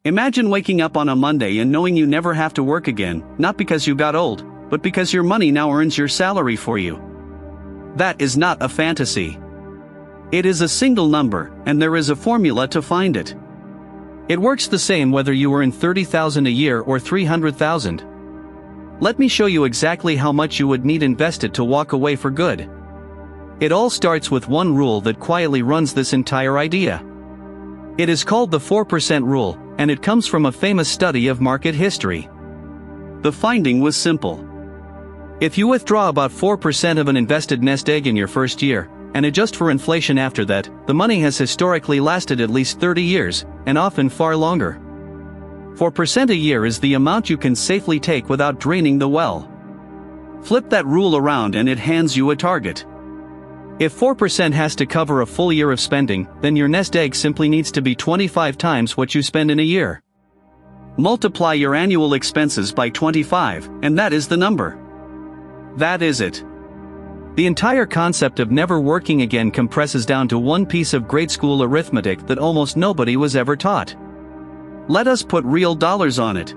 Imagine waking up on a Monday and knowing you never have to work again, not because you got old, but because your money now earns your salary for you. That is not a fantasy. It is a single number, and there is a formula to find it. It works the same whether you earn $30,000 a year or $300,000. Let me show you exactly how much you would need invested to walk away for good. It all starts with one rule that quietly runs this entire idea. It is called the 4% rule, and it comes from a famous study of market history. The finding was simple. If you withdraw about 4% of an invested nest egg in your first year, and adjust for inflation after that, the money has historically lasted at least 30 years, and often far longer. 4% a year is the amount you can safely take without draining the well. Flip that rule around and it hands you a target. If 4% has to cover a full year of spending, then your nest egg simply needs to be 25 times what you spend in a year. Multiply your annual expenses by 25, and that is the number. That is it. The entire concept of never working again compresses down to one piece of grade school arithmetic that almost nobody was ever taught. Let us put real dollars on it.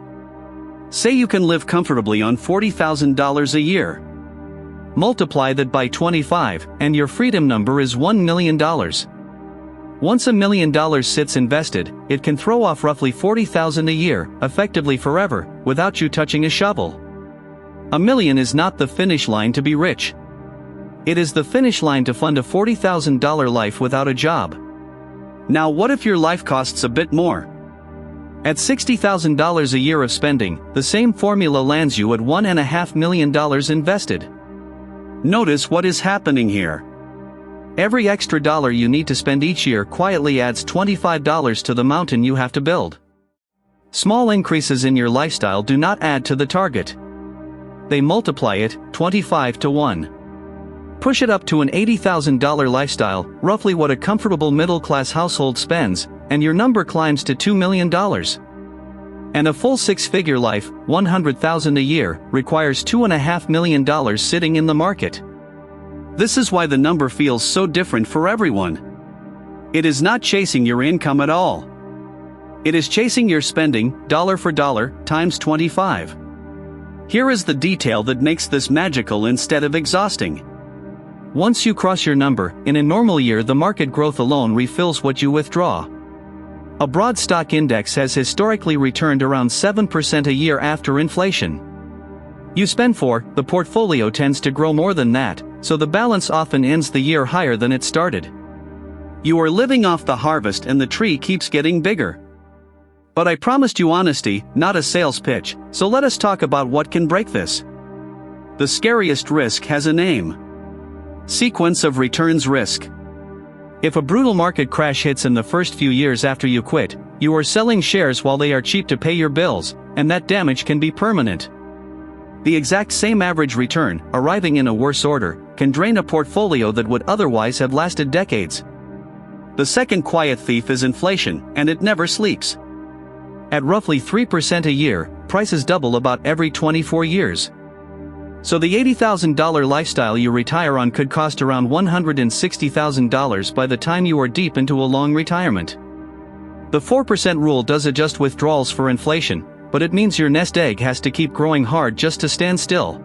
Say you can live comfortably on $40,000 a year. Multiply that by 25, and your freedom number is $1 million. Once $1 million sits invested, it can throw off roughly $40,000 a year, effectively forever, without you touching a shovel. $1 million is not the finish line to be rich. It is the finish line to fund a $40,000 life without a job. Now what if your life costs a bit more? At $60,000 a year of spending, the same formula lands you at $1.5 million invested. Notice what is happening here. Every extra dollar you need to spend each year quietly adds $25 to the mountain you have to build. Small increases in your lifestyle do not add to the target. They multiply it, 25 to 1. Push it up to an $80,000 lifestyle, roughly what a comfortable middle-class household spends, and your number climbs to $2 million. And a full six-figure life, $100,000 a year, requires $2.5 million sitting in the market. This is why the number feels so different for everyone. It is not chasing your income at all. It is chasing your spending, dollar for dollar, times 25. Here is the detail that makes this magical instead of exhausting. Once you cross your number, in a normal year the market growth alone refills what you withdraw. A broad stock index has historically returned around 7% a year after inflation. You spend 4%, the portfolio tends to grow more than that, so the balance often ends the year higher than it started. You are living off the harvest and the tree keeps getting bigger. But I promised you honesty, not a sales pitch, so let us talk about what can break this. The scariest risk has a name. Sequence of returns risk. If a brutal market crash hits in the first few years after you quit, you are selling shares while they are cheap to pay your bills, and that damage can be permanent. The exact same average return, arriving in a worse order, can drain a portfolio that would otherwise have lasted decades. The second quiet thief is inflation, and it never sleeps. At roughly 3% a year, prices double about every 24 years. So the $80,000 lifestyle you retire on could cost around $160,000 by the time you are deep into a long retirement. The 4% rule does adjust withdrawals for inflation, but it means your nest egg has to keep growing hard just to stand still.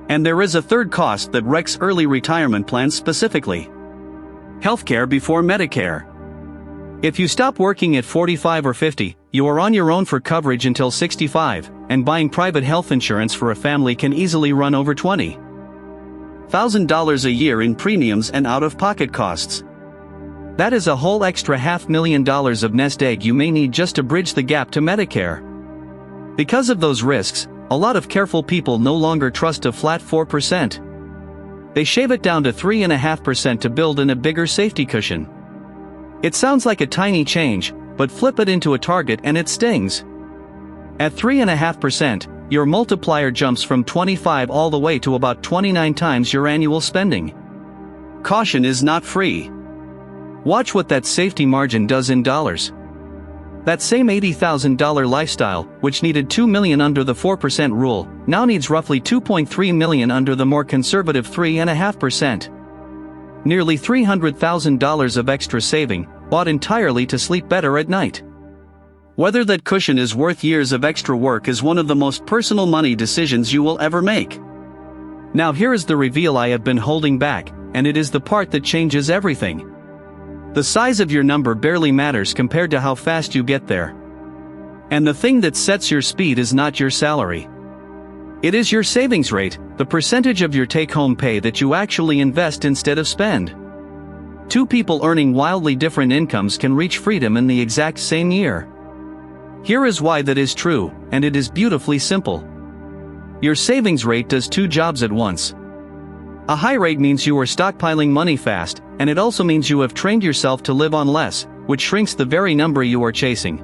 And there is a third cost that wrecks early retirement plans specifically. Healthcare before Medicare. If you stop working at 45 or 50, you are on your own for coverage until 65, and buying private health insurance for a family can easily run over $20,000 a year in premiums and out-of-pocket costs. That is a whole extra $500,000 of nest egg you may need just to bridge the gap to Medicare. Because of those risks, a lot of careful people no longer trust a flat 4%. They shave it down to 3.5% to build in a bigger safety cushion. It sounds like a tiny change, but flip it into a target and it stings. At 3.5%, your multiplier jumps from 25 all the way to about 29 times your annual spending. Caution is not free. Watch what that safety margin does in dollars. That same $80,000 lifestyle, which needed $2 million under the 4% rule, now needs roughly $2.3 million under the more conservative 3.5%. Nearly $300,000 of extra saving, bought entirely to sleep better at night. Whether that cushion is worth years of extra work is one of the most personal money decisions you will ever make. Now here is the reveal I have been holding back, and it is the part that changes everything. The size of your number barely matters compared to how fast you get there. And the thing that sets your speed is not your salary. It is your savings rate, the percentage of your take-home pay that you actually invest instead of spend. Two people earning wildly different incomes can reach freedom in the exact same year. Here is why that is true, and it is beautifully simple. Your savings rate does two jobs at once. A high rate means you are stockpiling money fast, and it also means you have trained yourself to live on less, which shrinks the very number you are chasing.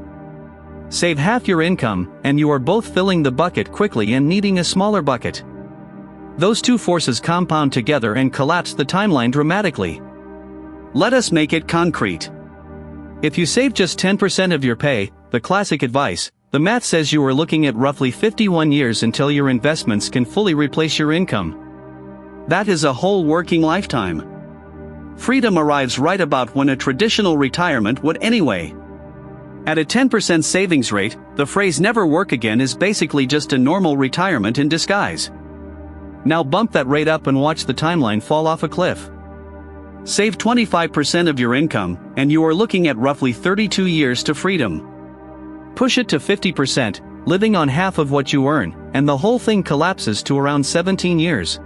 Save half your income, and you are both filling the bucket quickly and needing a smaller bucket. Those two forces compound together and collapse the timeline dramatically. Let us make it concrete. If you save just 10% of your pay, the classic advice, the math says you are looking at roughly 51 years until your investments can fully replace your income. That is a whole working lifetime. Freedom arrives right about when a traditional retirement would anyway. At a 10% savings rate, the phrase never work again is basically just a normal retirement in disguise. Now bump that rate up and watch the timeline fall off a cliff. Save 25% of your income, and you are looking at roughly 32 years to freedom. Push it to 50%, living on half of what you earn, and the whole thing collapses to around 17 years.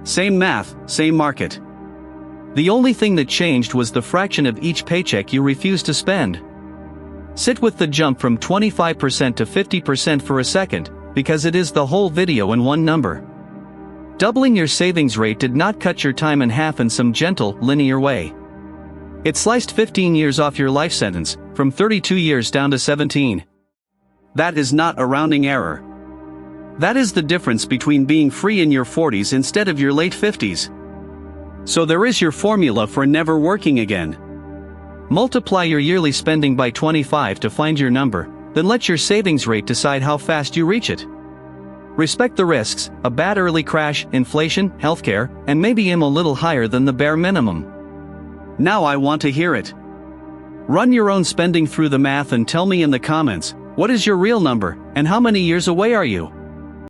Same math, same market. The only thing that changed was the fraction of each paycheck you refuse to spend. Sit with the jump from 25% to 50% for a second, because it is the whole video in one number. Doubling your savings rate did not cut your time in half in some gentle, linear way. It sliced 15 years off your life sentence, from 32 years down to 17. That is not a rounding error. That is the difference between being free in your 40s instead of your late 50s. So there is your formula for never working again. Multiply your yearly spending by 25 to find your number, then let your savings rate decide how fast you reach it. Respect the risks, a bad early crash, inflation, healthcare, and maybe aim a little higher than the bare minimum. Now I want to hear it. Run your own spending through the math and tell me in the comments, what is your real number, and how many years away are you?